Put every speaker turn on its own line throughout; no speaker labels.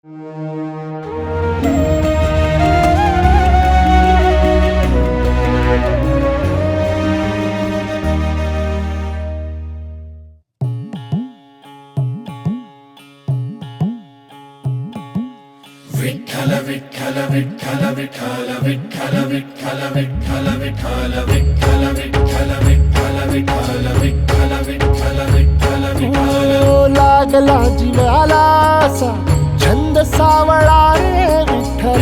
विठ्ठल विठ्ठल विठ्ठल विठ्ठल विठ्ठल विठ्ठल विठ्ठल विठ्ठल विठ्ठल विठ्ठल विठ्ठल विठ्ठल विठ्ठल विठ्ठल विठ्ठल विठ्ठल
लागला जीवाला असा छंद सावळा रे विठ्ठल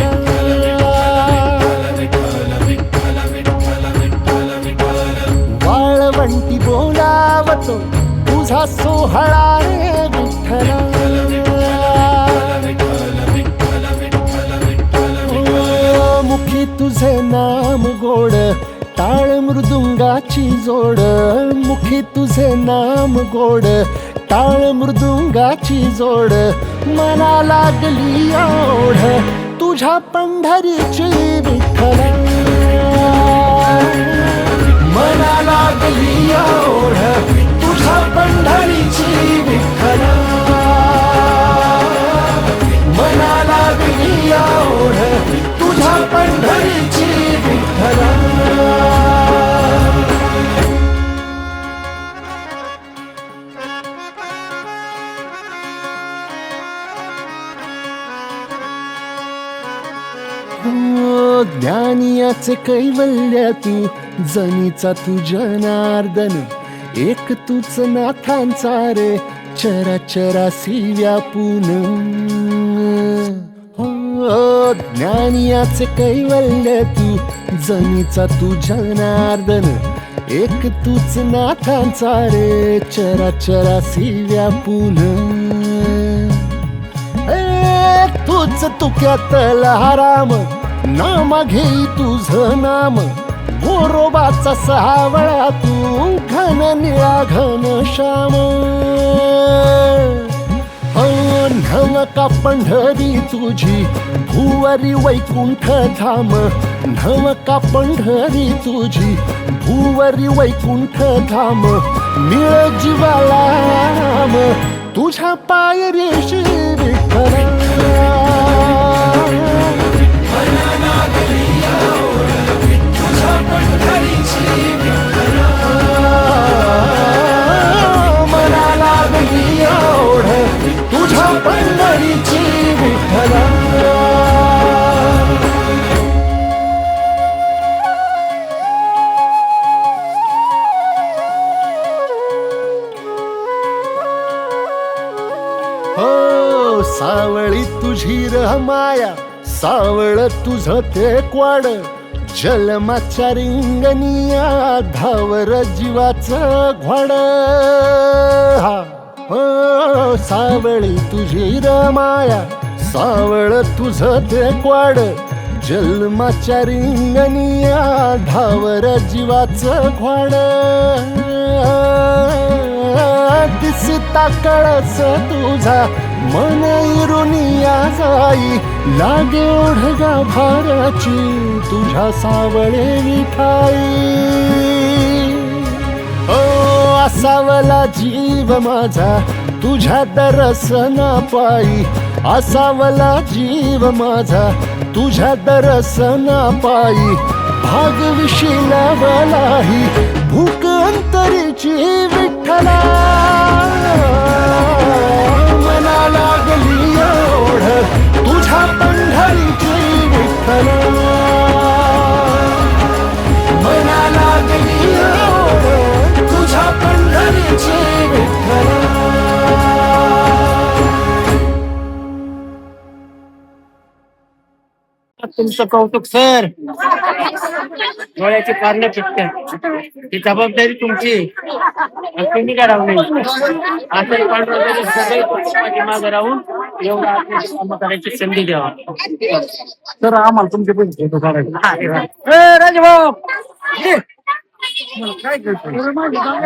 वाळवंटी बोलावतो तुझा सोहळा रे विठ्ठल मुखी तुझे नाम गोड टाळ मृदुंगाची जोड मुखी तुझे नाम गोड टाळ मृदुंगाची जोड मना लागली ओढ तुझ्या पंढरीची विठ्ठल मना लागली ओढ तुझ्या पंढरीची विठ्ठल मना लागली ओढ तुझ्या पंढरीची विठ्ठल ज्ञानियाचे कैवल्य तू जनीचा तू जनार्दन एक तूच नाथांचा रे चराचरासी व्यापून ज्ञानियाचे कैवल्य तू जनीचा तू जनार्दन एक तूच नाथांचा रे चराचरासी व्यापून तूच तुक्यातला राम नामा घेई तुझ नाम गोरोबाचा सावळा तू घन निळा घन श्याम नवका पंढरी तुझी भुवरी वैकुंठ धाम नवका पंढरी तुझी भुवरी वैकुंठ धाम मिळ जीवाला राम तुझ्या पायरीशी विठ्ठल मना लागली ओढ तुझ्या पंढरीची विठ्ठल हो सावळी तुझी र माया सावळ तुझ ते क्वाड जलमाच्या रिंगणिया धावर जीवाचं घोड हो सावळी तुझी र माया सावळ तुझ ते क्वाड जन्माच्या रिंगणिया धावर जीवाचं घोड दिसता कळस तुझा मन इरुनिया जाई लागे ओढगा भाराची तुझ्या सावळे विठाई ओ असावला जीव माझा तुझ्या दर्शना पायी असावला जीव माझा तुझ्या दर्शना पायी भाग विशिलावलाही भूक अंतरीची विठ्ठला मना लागली ओढ तुझ्या पंढरीची विठ्ठल मना लागली ओढ तुझ्या पंढरीची विठ्ठल
तुमचं कौतुक सर डोळ्याची पारणं पिटत ही जबाबदारी तुमची आणि तुम्ही करावं नाही असं पांढरा सगळे मागे राहून एवढं आपल्याला काम करायची संधी द्यावा तर आम्हाला तुमचे पण फोटो काढायचे राजभाऊ काय करतो